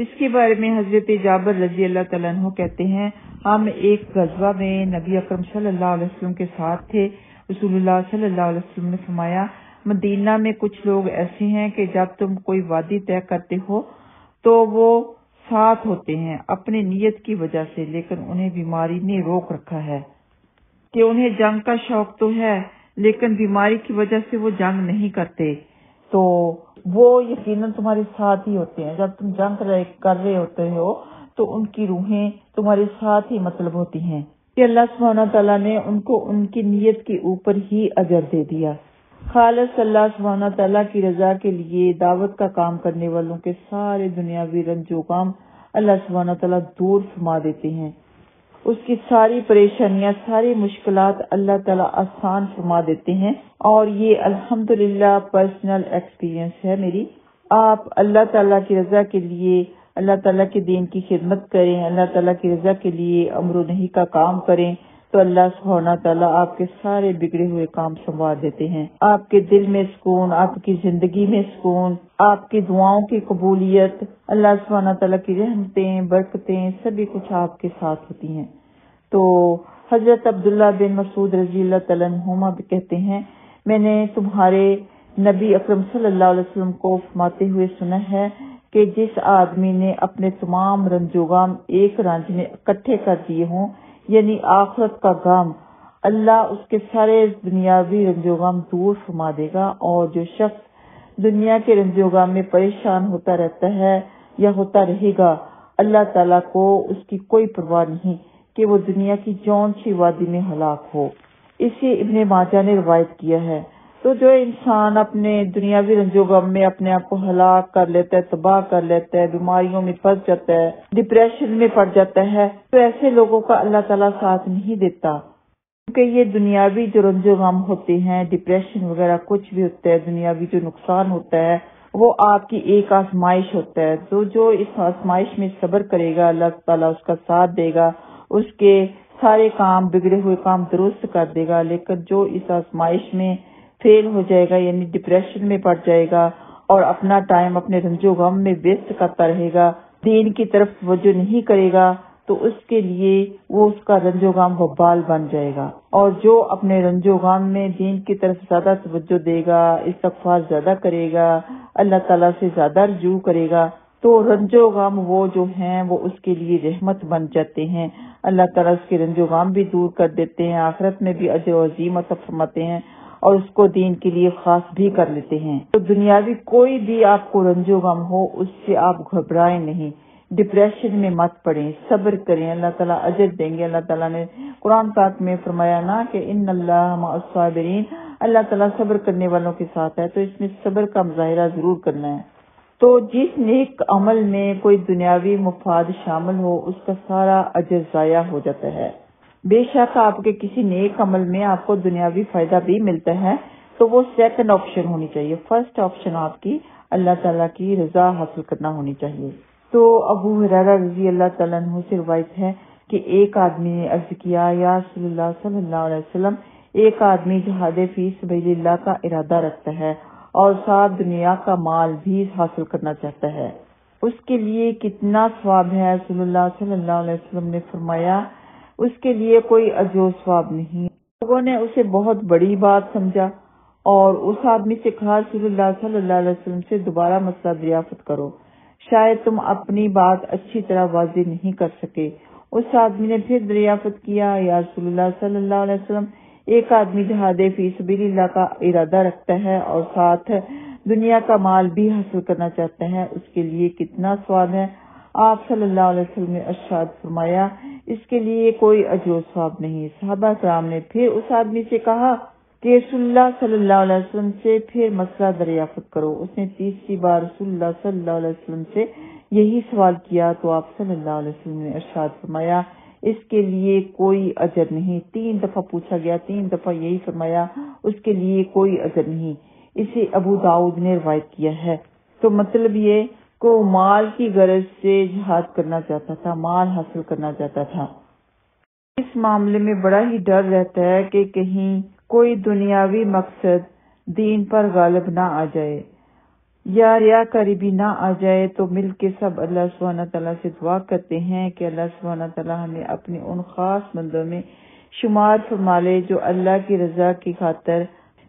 اس کے بارے میں حضرت جابر رضی اللہ تعالیٰ عنہ کہتے ہیں، ہم ایک غزوہ میں نبی اکرم صلی اللہ علیہ وسلم کے ساتھ تھے۔ رسول اللہ صلی اللہ علیہ وسلم نے فرمایا، مدینہ میں کچھ لوگ ایسے ہیں کہ جب تم کوئی وادی طے کرتے ہو تو وہ ساتھ ہوتے ہیں اپنی نیت کی وجہ سے، لیکن انہیں بیماری نے روک رکھا ہے کہ انہیں جنگ کا شوق تو ہے لیکن بیماری کی وجہ سے وہ جنگ نہیں کرتے، تو وہ یقیناً تمہارے ساتھ ہی ہوتے ہیں۔ جب تم جنگ کر رہے ہوتے ہو تو ان کی روحیں تمہارے ساتھ ہی مطلب ہوتی ہیں کہ اللہ سبحانہ تعالیٰ نے ان کو ان کی نیت کے اوپر ہی اجر دے دیا۔ خالص اللہ سبحانہ تعالیٰ کی رضا کے لیے دعوت کا کام کرنے والوں کے سارے دنیاوی رنج و غم اللہ سبحانہ تعالیٰ دور فرما دیتے ہیں، اس کی ساری پریشانیاں، ساری مشکلات اللہ تعالیٰ آسان فرما دیتے ہیں، اور یہ الحمدللہ پرسنل ایکسپیرینس ہے میری۔ آپ اللہ تعالیٰ کی رضا کے لیے اللہ تعالیٰ کے دین کی خدمت کریں، اللہ تعالیٰ کی رضا کے لیے امر و نہی کا کام کریں تو اللہ سبحانہ تعالیٰ آپ کے سارے بگڑے ہوئے کام سنوار دیتے ہیں۔ آپ کے دل میں سکون، آپ کی زندگی میں سکون، آپ کی دعاؤں کی قبولیت، اللہ سبحانہ تعالیٰ کی رحمتیں، برکتیں، سبھی کچھ آپ کے ساتھ ہوتی ہیں۔ تو حضرت عبداللہ بن مسعود رضی اللہ تعالیٰ عنہما بھی کہتے ہیں، میں نے تمہارے نبی اکرم صلی اللہ علیہ وسلم کو فرماتے ہوئے سنا ہے کہ جس آدمی نے اپنے تمام رنج و غم ایک رانجھ میں اکٹھے کر دیے ہوں، یعنی آخرت کا غم، اللہ اس کے سارے دنیاوی رنج و غم دور فرما دے گا، اور جو شخص دنیا کے رنج و غم میں پریشان ہوتا رہتا ہے یا ہوتا رہے گا، اللہ تعالیٰ کو اس کی کوئی پرواہ نہیں کہ وہ دنیا کی جون سی وادی میں ہلاک ہو۔ اسے ابن ماجہ نے روایت کیا ہے۔ تو جو انسان اپنے دنیاوی رنج و غم میں اپنے آپ کو ہلاک کر لیتا ہے، تباہ کر لیتا ہے، بیماریوں میں پھنس جاتا ہے، ڈپریشن میں پڑ جاتا ہے، تو ایسے لوگوں کا اللہ تعالیٰ ساتھ نہیں دیتا، کیونکہ یہ دنیاوی جو رنج و غم ہوتے ہیں، ڈپریشن وغیرہ کچھ بھی ہوتا ہے، دنیاوی جو نقصان ہوتا ہے، وہ آپ کی ایک آزمائش ہوتا ہے۔ تو جو اس آزمائش میں صبر کرے گا، اللہ تعالیٰ اس کا ساتھ دے گا، اس کے سارے کام، بگڑے ہوئے کام درست کر دے گا۔ لیکن جو اس آزمائش میں فیل ہو جائے گا، یعنی ڈپریشن میں پڑ جائے گا اور اپنا ٹائم اپنے رنج و غم میں ویسٹ کرتا رہے گا، دین کی طرف توجہ نہیں کرے گا، تو اس کے لیے وہ اس کا رنج و غم وبال بن جائے گا۔ اور جو اپنے رنج و غم میں دین کی طرف زیادہ توجہ دے گا، استغفار زیادہ کرے گا، اللہ تعالیٰ سے زیادہ رجوع کرے گا، تو رنج و غم وہ جو ہیں وہ اس کے لیے رحمت بن جاتے ہیں۔ اللہ تعالیٰ اس کے رنج و غم بھی دور کر دیتے ہیں، آخرت میں بھی اجر عظیم عطا فرماتے ہیں، اور اس کو دین کے لیے خاص بھی کر لیتے ہیں۔ تو دنیاوی کوئی بھی آپ کو رنج و غم ہو، اس سے آپ گھبرائیں نہیں، ڈپریشن میں مت پڑیں، صبر کریں، اللہ تعالیٰ اجر دیں گے۔ اللہ تعالیٰ نے قرآن پاک میں فرمایا نا کہ ان اللہ مع الصابرین، اللہ تعالیٰ صبر کرنے والوں کے ساتھ ہے، تو اس میں صبر کا مظاہرہ ضرور کرنا ہے۔ تو جس نیک عمل میں کوئی دنیاوی مفاد شامل ہو، اس کا سارا اجر ضائع ہو جاتا ہے۔ بے شک آپ کے کسی نیک عمل میں آپ کو دنیاوی فائدہ بھی ملتا ہے، تو وہ سیکنڈ آپشن ہونی چاہیے، فرسٹ آپشن آپ کی اللہ تعالیٰ کی رضا حاصل کرنا ہونی چاہیے۔ تو ابو ہریرہ رضی اللہ تعالیٰ عنہ سے روایت ہے کہ ایک آدمی نے عرض کیا، یا رسول اللہ صلی اللہ علیہ وسلم، ایک آدمی جہاد فی سبیل اللہ کا ارادہ رکھتا ہے اور ساتھ دنیا کا مال بھی حاصل کرنا چاہتا ہے، اس کے لیے کتنا ثواب ہے؟ رسول اللہ صلی اللہ علیہ وسلم نے فرمایا، اس کے لیے کوئی اجر و ثواب نہیں۔ لوگوں نے اسے بہت بڑی بات سمجھا اور اس آدمی سے کہا، رسول اللہ صلی اللہ علیہ وسلم سے دوبارہ مسئلہ دریافت کرو، شاید تم اپنی بات اچھی طرح واضح نہیں کر سکے۔ اس آدمی نے پھر دریافت کیا، یا رسول اللہ صلی اللہ علیہ وسلم، ایک آدمی جہاد فی سبیل اللہ کا ارادہ رکھتا ہے اور ساتھ دنیا کا مال بھی حاصل کرنا چاہتا ہے، اس کے لیے کتنا ثواب ہے؟ آپ صلی اللہ علیہ وسلم نے ارشاد فرمایا، اس کے لیے کوئی اجر و ثواب نہیں۔ صحابہ کرام نے پھر اس آدمی سے کہا کہ رسول اللہ صلی اللہ علیہ وسلم سے پھر مسئلہ دریافت کرو۔ اس نے تیسری بار رسول اللہ صلی اللہ علیہ وسلم سے یہی سوال کیا تو آپ صلی اللہ علیہ وسلم نے ارشاد فرمایا، اس کے لیے کوئی اجر نہیں۔ 3 دفعہ پوچھا گیا، 3 دفعہ یہی فرمایا، اس کے لیے کوئی اجر نہیں۔ اسے ابو داؤد نے روایت کیا ہے۔ تو مطلب یہ کو مال کی غرض سے جہاد کرنا چاہتا تھا، مال حاصل کرنا چاہتا تھا۔ اس معاملے میں بڑا ہی ڈر رہتا ہے کہ کہیں کوئی دنیاوی مقصد دین پر غالب نہ آ جائے، یا ریاکاری بھی نہ آ جائے تو مل کے سب اللہ سبحانہ تعالیٰ سے دعا کرتے ہیں کہ اللہ سبحانہ تعالیٰ ہمیں اپنے ان خاص بندوں میں شمار فرما لے جو اللہ کی رضا کی خاطر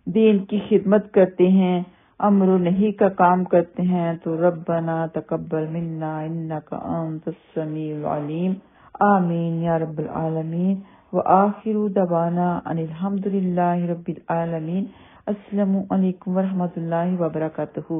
دین کی خدمت کرتے ہیں، امر و نہی کا کام کرتے ہیں۔ تو ربنا تقبل منا انک انت السمیع العلیم، آمین یا رب العالمین۔ وآخر دعوانا ان الحمد للہ رب العالمین۔ السلام علیکم ورحمۃ اللہ وبرکاتہ۔